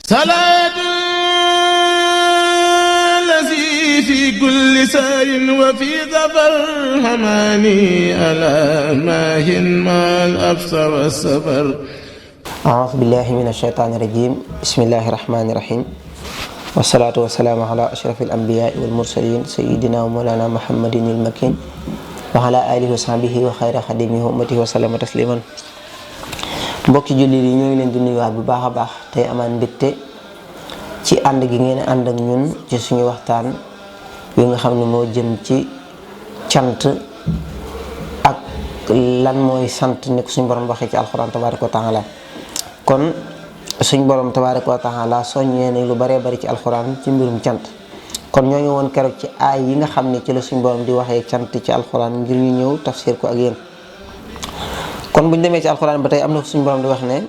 salaatu lazi fi kulli sayrin wa fi safar hamani ala maahin maal absa wa safar. A'uuzu billaahi mina shaytaani rajiim. Bismillaahi rahmaani rahiim. Wassalaatu wassalaamu ala ashrafil anbiyaa'i wal mursaliin sayyidinaa wa mawlaanaa Muhammadinil makiin wa ala aalihi wa sahbihi wa xayri xadiimihi wa ummatihi wa sallama tasliiman. Mbokki jullit yi ñoo ngi leen di nuyuwaat bu baax a baax tey amaan mbégte ci ànd gi ngeen ànd ak ñun ci suñu waxtaan wi nga xam ne moo jëm ci cant ak lan mooy sant ni ko suñu borom waxee ci alxuraan tabaaraka wa taala. kon suñ borom tabaaraka wa taala soññee nañ lu baree bari ci alxuraan ci mbirum cant. kon ñoo ngi woon keroog ci aay yi nga xam ne ci la suñ borom di waxee cant ci alxuraan ngir ñu ñëw tafsir ko ak yéen. kon buñ demee ci alxuraan ba tey am na suñ borom di wax ne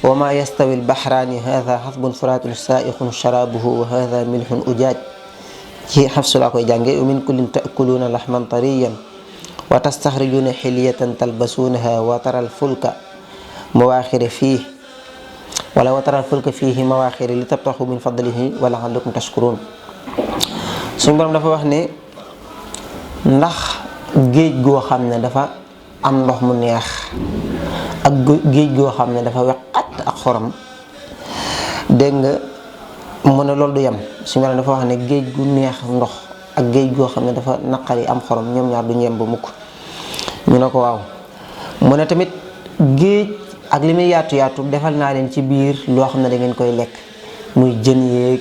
wa ma yastawi albaxraani hada xasbun furaatun saaixun sharaabuhu wa hada milhun ujaaj ci xafsu laa koy jànge wa min kullin taakuluuna laxman tariyan wa tastaxrijuuna xilyatan talbasuunaha wa taral fulka mawaaxira fii wala wa taral fulka fiihi mawaaxira li tabtaxu min fadlihi wa laxallakum tashkuruun. suñ borom dafa wax ne ndax géej goo xam ne dafa am ndox mu neex ak géej goo xam ne dafa weqat ak xorom dégg nga mu ne loolu du yem. suñu borom dafa wax ne géej gu neex ndox ak géej goo xam ne dafa naqari am xorom ñoom ñaar du ñu yem ba mukk. ñu ne ko waaw. mu ne tamit géej ak li muy yaatu yaatu defal naa leen ci biir loo xam ne da ngeen koy lekk muy jën yeeg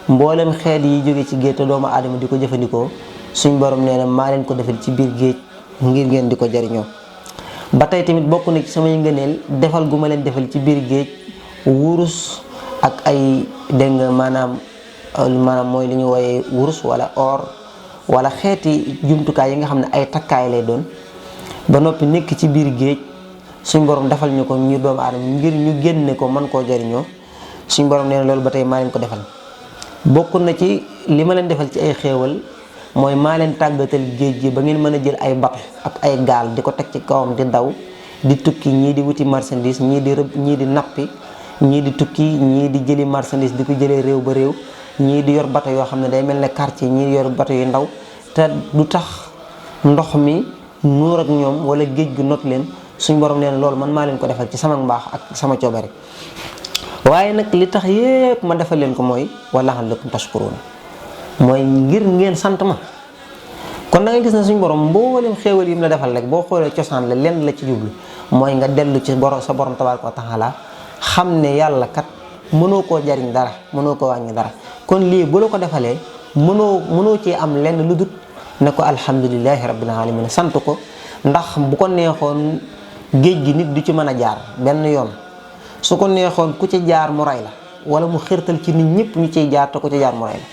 mboolem xeet yi jóge ci géej te doomu aadama di ko jëfandikoo suñ borom nee na maa leen ko defal ci biir géej ngir ngeen di ko jariñoo. ba tey tamit bokk na ci samay ngëneel defal gu ma leen defal ci biir géej wurus ak ay dégg nga maanaam mooy li ñu wooyee wurus wala or wala xeeti jumtukaay yi nga xam ne ay takkaay lay doon ba noppi nekk ci biir géej suñ borom defal ñu ko ñu doomu aadama ngir ñu génne ko mën koo jariñoo suñ borom nee na loolu ba tey maa leen ko defal. bokk na ci li ma leen defal ci ay xéewal mooy maa leen tàggatal géej gi ba ngeen mën a jël ay bato ak ay gaal di ko teg ci kawam di daw di tukki ñii di wuti marchandise ñii di rëbb ñii di nappi ñii di tukki ñii di jëli marchandise di ko jëlee réew ba réew ñii di yor bato yoo xam ne day mel ne quartier ñii di yor bato yu ndaw te du tax ndox mi nuur ak ñoom wala géej gi not leen suñ borom nee na loolu man maa leen ko defal ci sama mbaax ak sama coobare. waaye nag li tax yépp ma defal leen ko mooy wala lakum tashkuruun mooy ngir ngeen sant ma. kon da ngay gis ne suñ borom mboolem xéewal yi mu la defal rek boo xoolee cosaan la lenn la ci jublu mooy nga dellu ci sa borom tabaaraka wa taala xam ne yàlla kat mënoo koo jariñ dara mënoo koo wàññi dara. kon lii bu la ko defalee mënoo cee am lenn lu dut ne ko alhamdulilahi rabbil alamin sant ko. ndax bu ko neexoon géej gi nit du ci mën a jaar benn yoon su ko neexoon ku ci jaar mu rey la wala mu xirtal ci nit ñëpp ñu ciy jaar te ku ci jaar mu rey la.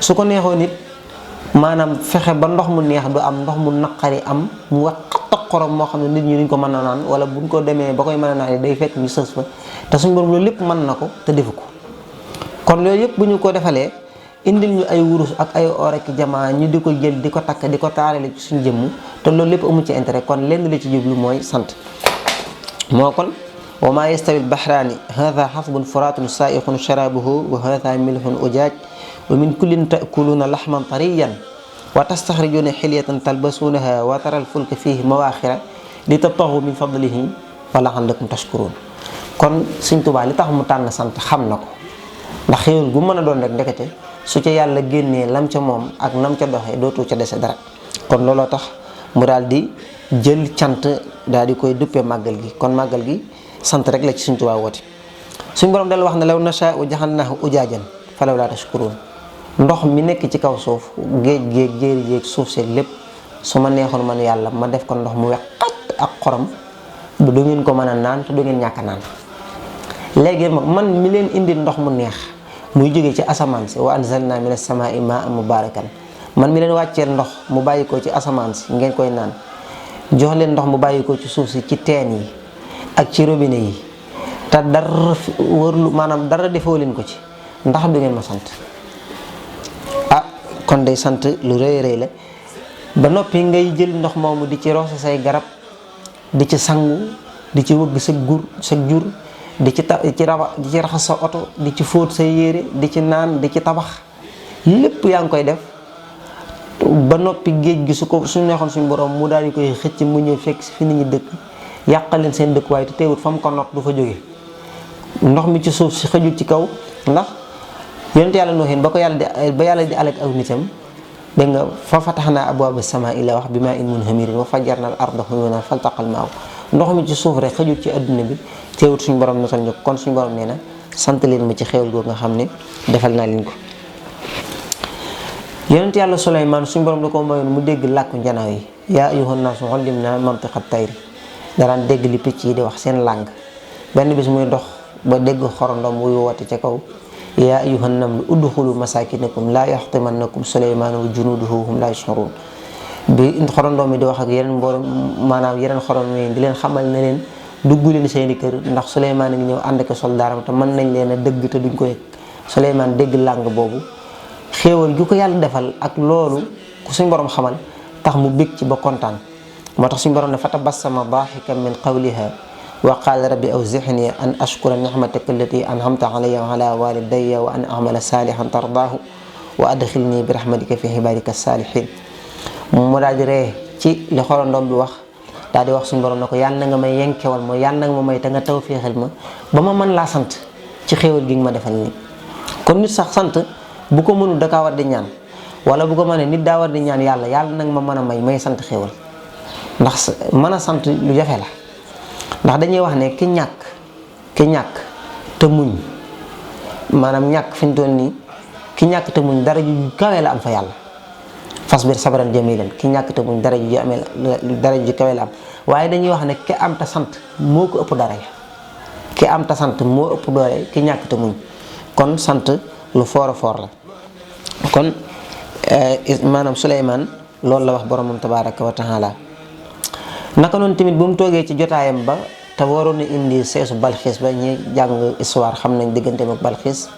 su ko neexoon nit maanaam fexe ba ndox mu neex du am ndox mu naqari am mu wax ak xorom moo xam ne nit ñi duñ ko mën a naan wala buñ ko demee ba koy mën a naan day fekk ñu sës fa te suñu borom loolu lépp mën na ko te defu ko. kon loolu yëpp bu ñu ko defalee indil ñu ay wurus ak ay or ak jamaa ñu di ko jël di ko takk di ko taarale ci suñu jëmm te loolu lépp amu ci intérêt kon lenn la ci jublu mooy sant. moo kon wa maa yastawi al-bahraani haadha xasbun furaatun saaixun sharaabuhu wa haadha milhun ujaaj wa min kullin taakuluuna laxman tariyan wa tastaxrijuuna xilyatan talbasuunaha wa taral fulka fiihi mawaaxira li tabtaxu min fadlihi wa laxallakum tashkuruun. kon Sëñ Tuubaa li tax mu tànn sant xam na ko ndax xéewal gu mën a doon rek ndekete su ca yàlla génnee lam ca moom ak nam ca doxee dootu ca dese dara. kon looloo tax mu daal di jël cant daal di koy duppee màggal gi. kon màggal gi sant rek la ci Sëñ Tuubaa woote. suñ borom dal wax ne law nashaa'u ja'alnaahu ujaajan falawlaa tashkuruun. ndox mi nekk ci kaw suuf géej géej jéeri jéeg suuf seeg lépp su ma neexoon man yàlla ma def ko ndox mu weqat ak xorom du ngeen ko mën a naan te du ngeen ñàkk a naan. léegi man mi leen indil ndox mu neex muy jóge ci asamaan si wa anzalnaa mina samaa'i maa'an mubaarakan man mi leen wàcceel ndox mu bàyyi ko ci asamaan si ngeen koy naan jox leen ndox mu bàyyi ko ci suuf si ci teen yi ak ci robinet yi te dara wërlu maanaam dara defoo leen ko ci ndax du ngeen ma sant. kon day sant lu rëy rëy la ba noppi ngay jël ndox moomu di ci roose say garab di ci sangu di ci wëgg sa jur di ci raxas sa oto, di ci fóot sa yére, di ci naan, di ci tabax, lépp yaa ngi koy def ba noppi. géej gi su neexoon suñu borom mu daal di koy xëcc mu ñëw fekk si fi nit ñi dëkk, yàqal leen seen dëkk waaye te teewut fa mu ko not du fa jóge. ndox mi ci suuf si xëjul ci kaw, ndax yonent yàlla Nuuhin ba yàlla di alak aw nitam, dégg nga fa fatahnaa abwaaba samaa ila wax bi maa in munhamirin wa fajjarna al arda uyuunan faltaqal maaw. ndox mi ci suuf rek xëjul ci adduna bi, teewut suñu borom notal ñu kon suñu borom nee na sant leen ma ci xéewal googu nga xam ne defal naa leen ko. yonent yàlla Suleymaan suñu borom da ko mayoon mu dégg làkku njanaaw yi. yaa ayyuhan naasu ullimnaa mantiqat tayri, daraan dégg li picc yi di wax seen làng. benn bis muy dox ba dégg xorondom wuy woote ca kaw, yaa ayyuhan namlu udxulu masaakinakum laa yaxtimannakum Suleymaan wa junuuduhu hum laa yash'uruun. bi xorondom mi di wax ak yeneen yeneen xorondom yi di leen xamal ne leen dugg leen seeni kër ndax Suleymaan a ngi ñëw ànd ak soldaaram te mën nañ leen a dëgg te duñ ko yëg. Suleymaan dégg làng boobu, xéewal gi ko yàlla defal ak loolu ku suñ borom xamal tax mu bég ci ba kontaan. moo tax suñu borom ne fa tabassama daahikan min qawliha wa qaala rabbi awzi'ni an ashkura ni'mataka allati an'amta alayya wa ala walidayya wa an a'mala salihan tardaahu wa adkhilni bi rahmatika fi ibadika salihin. mu daal di ree ci li xorondom bi wax, daal di wax suñu borom ne ko yàlla na nga may yenkewal ma, yàlla na nga ma may te nga taw féexal ma ba ma mën laa sant ci xéewal gi nga ma defal nii. kon nit sax sant bu ko mënul da kaa war di ñaan, wala bu ko mënee nit daa war di ñaan yàlla nag ma mën a may sant xéewal. ndax mën a sant lu jafe la, ndax dañuy wax ne ki ñàkk te muñ, maanaam ñàkk fi ñu toll nii ki ñàkk te muñ dara ju kawe la am fa yàlla. fasbir sabran jamilan, ki ñàkk te muñ dara ju kawe la am. waaye dañuy wax ne ki am te sant moo ko ëpp dara, ki am te sant moo ëpp doole ki ñàkk te muñ. kon sant lu foor a foor la. kon maanaam Suleymaan loolu la wax boromam tabaaraka wa taala. naka noonu tamit bu mu toogee ci jotaayam ba te waroon na indi seesu Balxiis ba, ñi jàng histoire xam nañ digganteem ak Balxiis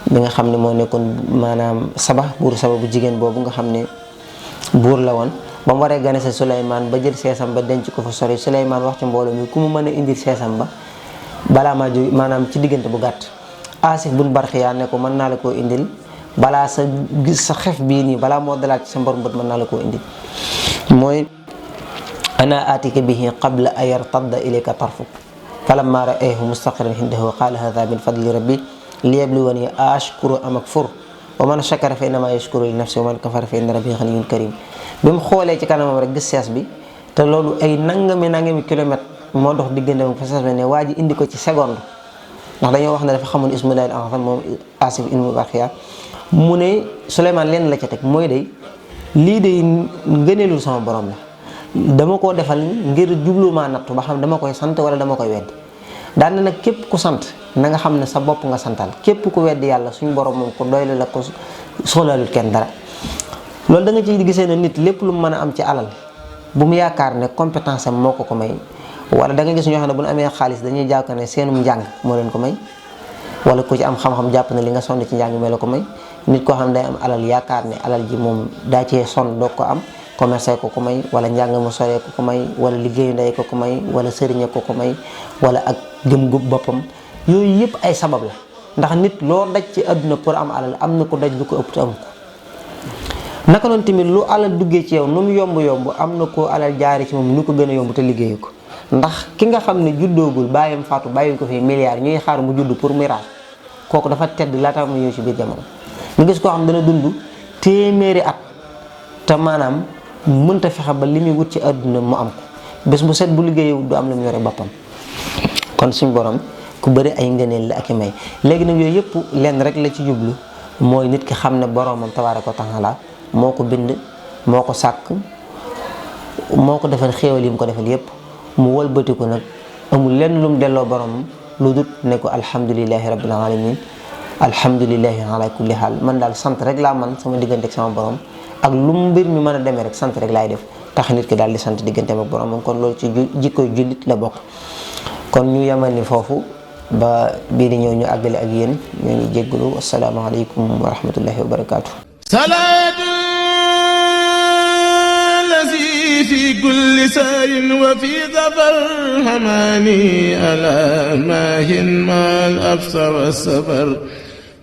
bi nga xam ne moo nekkoon maanaam buur Saba bu jigéen boobu nga xam ne buur la woon. ba mu waree gane sa Suleymaan ba jël seesam ba denc ko fa sori, Suleymaan wax ci mbooloo mi ku mu mën a indil seesam ba balaa maa jóg maanaam ci diggante bu gàtt. Asif bun Barxiya ne ko mën naa la koo indil balaa sa xef bii nii balaa moo dalaat ci sa mbor mbët mën naa la koo indil. mooy ana atika bihi qabla an yartadda ilayka tarfuk falamma ra'ayhu mustaqiran indahu qaala hadha min fadli rabbi liyabluwani ashkuru am akfur wa man shakara fa innama yashkuru li nafsi wa man kafara fa inna rabbi ghaniyyun karim. bi mu xoolee ci kanamam rek gis sees bi te loolu ay nangami kilomètre moo dox diggante fa sees bi ne waa ji indi ko ci seconde, ndax dañoo wax ne dafa xamoon ismullahi al-azam moom Asif ibnu Barxiya. mu ne Suleymaan lenn la ca teg mooy day lii day ngëneelul sama borom la, dama koo defal ngir jublumaa nattu ba xam dama koy sant wala dama koy weddi. daan na nag képp ku sant na nga xam ne sa bopp nga santal, képp ku weddi yàlla suñu borom moom ko doylu la ko soxlaalul kenn dara. loolu da nga ci gisee ne nit lépp lu mu mën a am ci alal bu mu yaakaar ne compétence am moo ko may, wala da nga gis ñoo xam ne bu ñu amee xaalis dañuy jàpp ne seenum njàng moo leen ko may, wala ku ci am xam-xam jàpp ne li nga sonn ci njàng mi la ko may. nit koo xam ne day am alal yaakaar ne alal ji moom daa cee sonn doog ko am, commerce ko may, wala njàng mu soree ko may, wala liggéeyu ndey ko may, wala sëriñe ko may, wala ak gëm gu boppam. yooyu yëpp ay sabab la, ndax nit loo daj ci àdduna pour am alal am na ko daj lu ko ëpp te am ko. naka noonu tamit lu alal duggee ci yow nu mu yomb am na ko alal jaari ci moom nu ko gën a yomb te liggéeyu ko. ndax ki nga xam ne juddoogul bàyyam faatu bàyyi ko fi milliards ñuy xaar mu judd pour miraas, kooku dafa tedd laata mu ñëw ci biir jamono. nga gis koo xam dana dund téeméeri at te maanaam mënta fexe ba li muy wut ci àdduna mu am ko, bés bu set bu liggéeyee du am lu mu yore boppam. kon suñu borom ku bëri ay ngëneel la ak i may. léegi nag yooyu yëpp lenn rek la ci jublu, mooy nit ki xam ne boromam tabaaraka wa taala moo ko bind, moo ko sàkk, moo ko defal xéewal yi mu ko defal yëpp, mu wëlbatiku nag amul lenn lu mu delloo boromam lu dul ne ko alhamdulilahi rabbil alamin, alhamdulilahi ala kulli haal. man daal sant rek laa man sama diggante ak sama borom, ak lu mbir mi mën a demee rek sant rek laay def. tax nit ki daal di sant digganteem ak boromam, kon loolu ci jikkoy jullit la bokk. kon ñu yemal ni foofu ba bii di ñëw ñu àggale ak yéen, ñu ngi jéggalu. asalaamaaleykum wa rahmatullahi wa barakaatu. في كل سار وفي ظفر هماني ألا ماهن ما الأبصر والسفر